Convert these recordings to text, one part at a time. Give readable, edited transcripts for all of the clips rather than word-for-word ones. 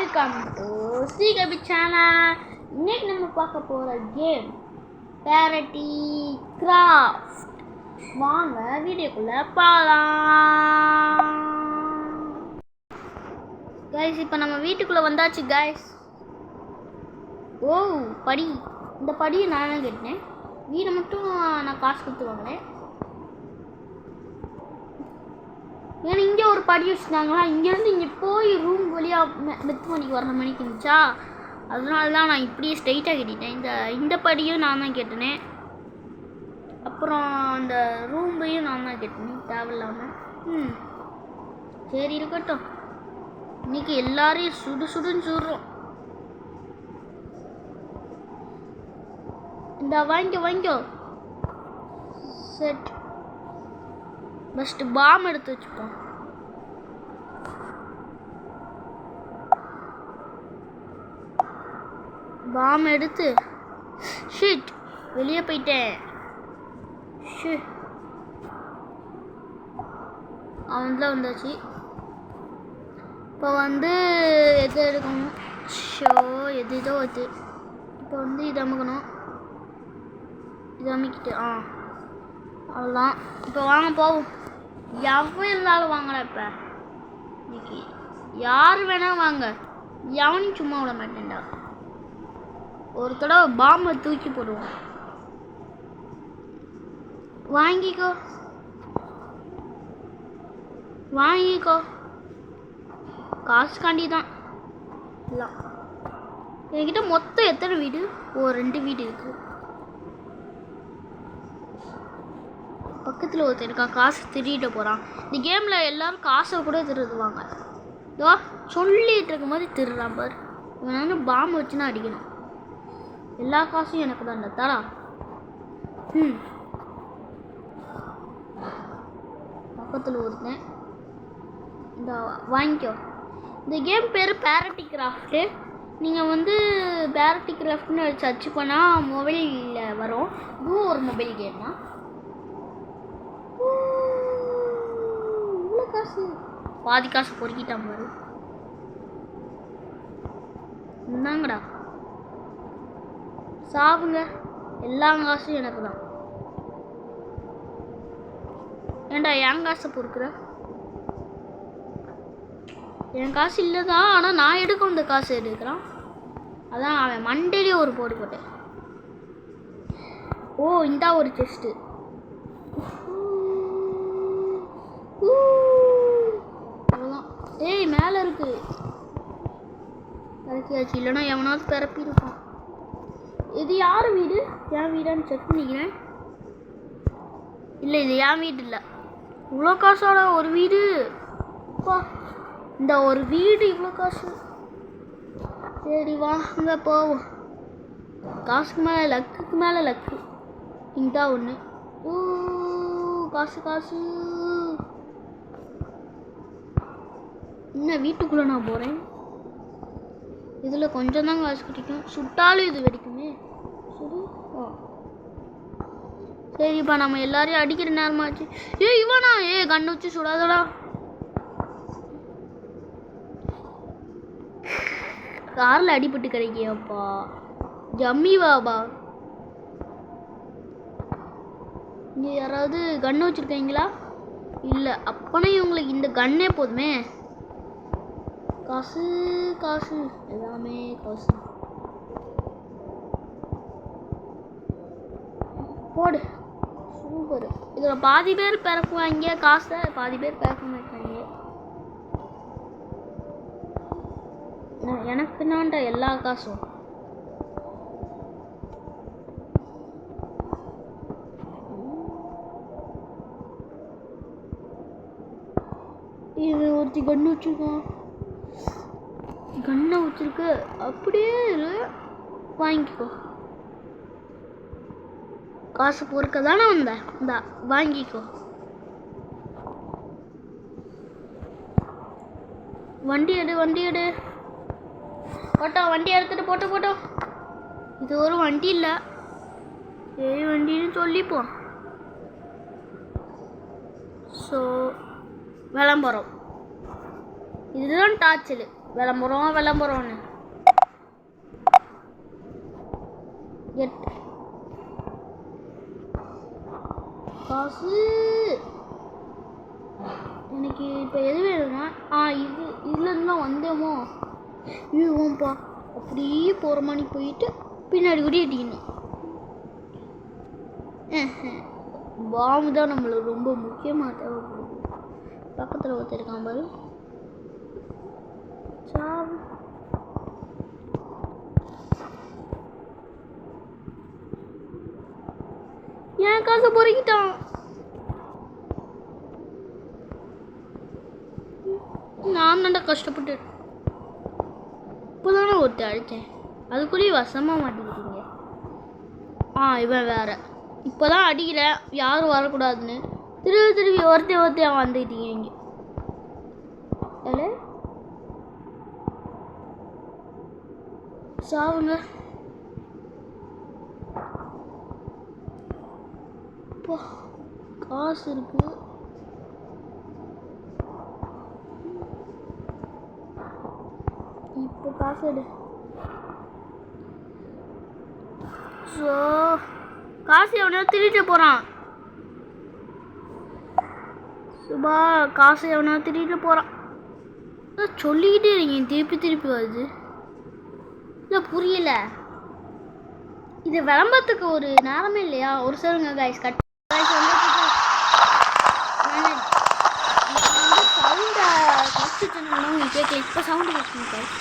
Welcome to ஸ்ரீகபி channel. இன்னைக்கு நம்ம பார்க்க போகிற கேம் பேரட்டி கிராஃப்ட். வாங்க வீடியோக்குள்ளே போகலாம். கைஸ், இப்போ நம்ம வீட்டுக்குள்ளே வந்தாச்சு கைஸ். ஓ படி, இந்த படியை நான் தான் கேட்டேன். வீடை மட்டும் நான் காசு கொடுத்து வாங்கினேன். ஏன்னா இங்கே ஒரு படி வச்சுருந்தாங்களா, இங்கேருந்து இங்கே போய் ரூம் வழியாக மெத்து மணிக்கு வர மணிக்கு இருந்துச்சா, அதனால தான் நான் இப்படியே ஸ்ட்ரைட்டாக கேட்டேன். இந்த படியும் நான் தான் கேட்டேனே. அப்புறம் அந்த ரூம்பையும் நான் தான் கேட்டேன் தேவையில்லாமல். சரி இருக்கட்டும், இன்னைக்கு எல்லாரையும் சுடுன்னு சுடுறோம். இந்த வாங்கிக்கோ செட். ஃபஸ்ட்டு பாம் எடுத்து வச்சுப்போம். பாம் எடுத்து ஷிட் வெளியே போயிட்டேன். அவன்லாம் வந்தாச்சு. இப்போ எது எடுக்கணும்? எதோ அது. இப்போ இது அமுக்கணும். இது அமைக்கிட்டு அவ்வளோதான். இப்போ வாங்க போவோம். எவன் இருந்தாலும் வாங்கடா. இப்போ இன்னைக்கு யார் வேணா வாங்க, எவனையும் சும்மா விட மாட்டேன்டா. ஒரு தடவை பாம்பை தூக்கி போடுவோம். வாங்கிக்கோ காசுக்காண்டி தான். இல்லை, என்கிட்ட மொத்தம் எத்தனை வீடு? 2 வீடு இருக்கு. பக்கத்தில் ஒருத்தர் இருக்கான், காசு திருடிட்டு போகிறான். இந்த கேமில் எல்லோரும் காசை கூட திருடுவாங்க. இதோ சொல்லிகிட்டு இருக்கும் போது திருடுறான் பார். இவன் பாம்பு வச்சுன்னா அடிக்கணும். எல்லா காசும் எனக்கு தான் தரா. பக்கத்தில் ஒருத்தன். இந்த வாங்கிக்கோ. இந்த கேம் பேர் பேரட்டி கிராஃப்ட்டு. நீங்கள் பேரட்டி கிராஃப்ட்னு சர்ச் பண்ணால் மொபைலில் வரும். இதுவும் ஒரு மொபைல் கேம் தான். காசு பாதி காசு பொறுக்கிட்டான் பாரு. இந்தாங்கடா சாப்பிடுங்க. எல்லா காசும் எனக்கு தான். ஏண்டா என் காசை பொறுக்குற? என் காசு இல்லைதான், ஆனால் நான் எடுக்க இந்த காசு எடுக்கிறான். அதான் அவன் மண்டையிலே ஒரு போடு போட்டேன். இந்த ஒரு செஸ்ட்டு. ஏய் மேலே இருக்கு, இறக்கியாச்சு. இல்லைன்னா எவனாவது பிறப்பிருப்பான். இது யார் வீடு? என் வீடான்னு செக் பண்ணிக்கிறேன். இல்லை, இது என் வீடு இல்லை. இவ்வளோ காசோட ஒரு வீடு? இந்த ஒரு வீடு இவ்வளோ காசு? சரி வாங்க போவோம். காசுக்கு மேலே லக்குக்கு மேலே லக்கு. இங்கா ஒன்று. காசு. இன்னும் வீட்டுக்குள்ளே நான் போகிறேன். இதில் கொஞ்சம் தான் காசு கிடைக்கும். சுட்டாலும் இது வெடிக்குமே. சரி சரிப்பா, நம்ம எல்லாரையும் அடிக்கிற நேரமாச்சு. இவனா கண்ணு வச்சு சுடாதடா. காரில் அடிபட்டு கிடைக்கியாப்பா. ஜம்மி பாபா, இங்கே யாராவது கண்ணு வச்சுருக்கீங்களா? இல்லை, அப்போனா இவங்களுக்கு இந்த கண்ணே போதுமே. காசு எல்லாமே காசு. போடு. சூப்பர். இதில் பாதி பேர் பிறக்குவாங்க காசை, பாதி பேர் பிறக்க மாட்டாங்க. எனக்கு நான்டா எல்லா காசும். இது ஒருத்தி கண்ணு வச்சுருக்கான். கண்ணை வச்சிருக்கு. அப்படியே வாங்கிக்கோ. காசு பொறுக்க தானே வந்தேன். இந்தா வாங்கிக்கோ. வண்டி எடு. போட்டோம், வண்டி எடுத்துட்டு போட்டோம். இது ஒரு வண்டி இல்லை, வண்டின்னு சொல்லிப்போம். ஸோ விளம்பரம். இதுதான் டார்ச்சல். விளம்பரம்னு காசு எனக்கு இப்போ எது வேணும்னா இதுலேருந்துலாம் வந்தோமோ இதுவோம்ப்பா அப்படியே போகிற மாதிரி போயிட்டு பின்னாடி கூட அடிக்கணும். பாம்பு தான் நம்மளுக்கு ரொம்ப முக்கியமாக தேவைப்படுது. பக்கத்தில் ஒருத்தருக்கான் பாரு. ஏன் காசு பொறுக்கிட்டான். நான் தான்டா கஷ்டப்பட்டு இப்போதானே ஒருத்தர் அடித்தேன், அதுக்குள்ளேயே வசமாக மாட்டிக்கிட்டீங்க. இவன் வேற இப்போதான் அடிக்கல, யாரும் வரக்கூடாதுன்னு திருப்பி ஒருத்தையா வந்துக்கிட்டீங்க. இங்கே சாவுங்க. காசு இருக்கு. இப்போ காசு எடு. ஸோ காசு எவனோ திருட்டு போகிறான். சுபா காசு எவனோ திருட்டு போகிறான். சொல்லிக்கிட்டே இருக்கீங்க, திருப்பி வருது. இல்லை புரியல. இது விளம்பரத்துக்கு ஒரு நேரமே இல்லையா? ஒரு சொல்லுங்க கைஸ். கட் சவுண்டை ஃபஸ்ட்டு சொன்னா உங்களுக்கு கேட்கல. இப்போ சவுண்டு கேட்குங்க கைஸ்.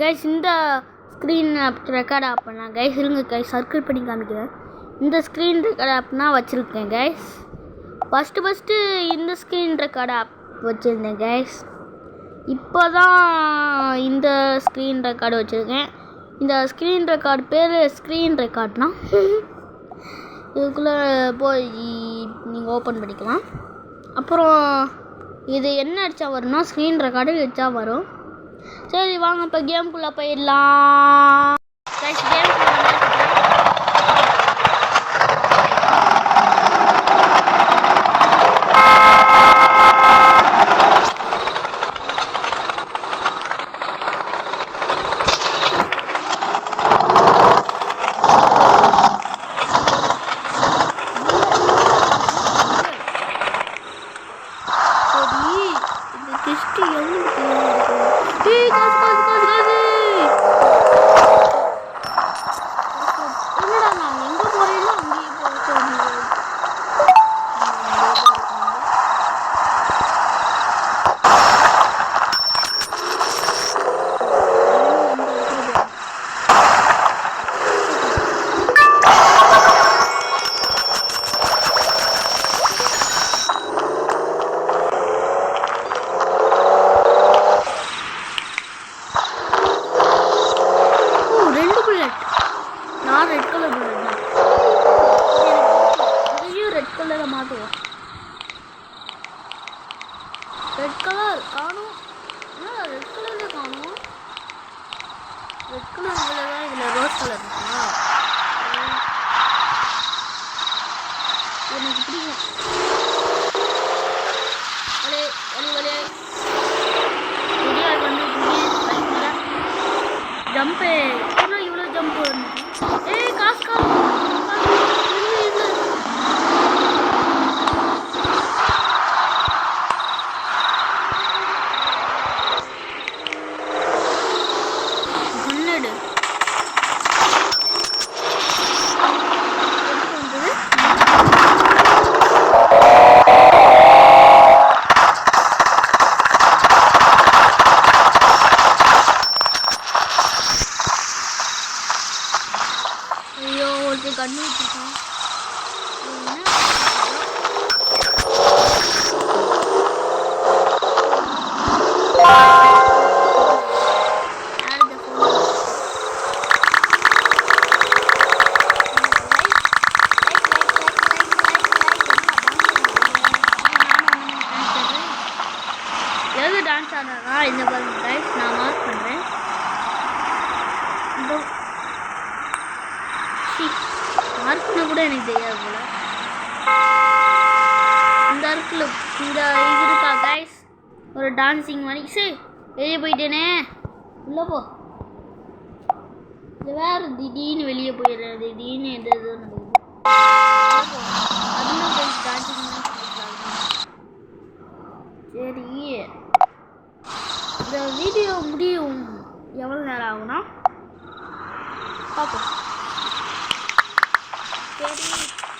கைஸ் இந்த ஸ்க்ரீன் ரெக்கார்ட் ஆப் பண்ணேன் கைஸ். இருங்க கைஸ், சர்க்கிள் பண்ணி காமிக்கிறேன். இந்த ஸ்க்ரீன் ரெக்கார்ட் ஆப்னா வச்சுருக்கேன் கைஸ். ஃபஸ்ட்டு இந்த ஸ்க்ரீன் ரெக்கார்ட் ஆப் வச்சுருந்தேன் கைஸ். இப்போ தான் இந்த ஸ்க்ரீன் ரெக்கார்டு வச்சுருக்கேன். இந்த ஸ்க்ரீன் ரெக்கார்டு பேர் ஸ்க்ரீன் ரெக்கார்ட்னா இதுக்குள்ளே போய் நீங்கள் ஓப்பன் பண்ணிக்கலாம். அப்புறம் இது என்ன அடித்தா வரும்னா ஸ்க்ரீன் ரெக்கார்டு அடித்தா வரும். சரி வாங்க இப்போ கேம்குள்ளே போயிடலாம். ரெட் கலர் காணும். ரெட் கலரில் காணும். ரெட் கலர் இதில் தான், இதில் ரோஸ் கலர் இருக்கா? எனக்கு பிடிக்கும். ஜம்பு இவ்வளோ ஜம்ப் வந்து காசு ஒருத்தர் கண்ணு வச்சுருக்கோம். எது டான்ஸ் ஆடுறா இந்த பாருங்க கைஸ், நான் மார்க் பண்ணுறேன். மார்க் பண்ண கூட எனக்கு தெரியாது போல. இந்த இடத்துல இந்த இது இருக்கா கைஸ், ஒரு டான்ஸிங் மாதிரி. சரி வெளியே போயிட்டேனே, உள்ளே போ. இது வேறு திடீர்னு வெளியே போயிடுறேன், திடீர்னு எது எதுவும் நடக்குது. அதுவும் கைஸ் டான்ஸிங் சரி. இந்த வீடியோ முடியும் எவ்வளோ நேரம் ஆகுனா பார்ப்போம். சரி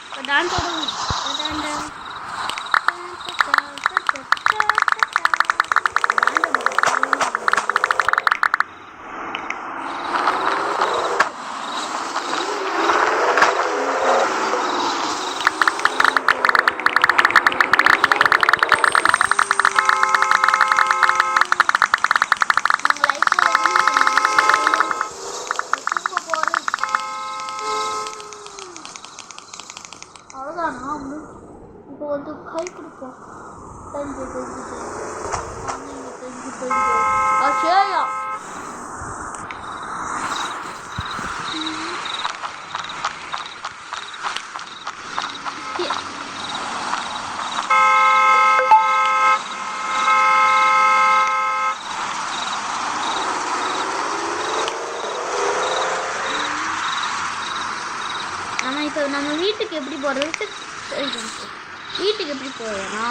இப்போ டான்ஸ் ஆடுவோம். இப்போ வந்து கை கொடுப்போம். சரியா நம்ம இப்போ நம்ம வீட்டுக்கு எப்படி போகிறது, வீட்டுக்கு எப்படி போகிறதுனா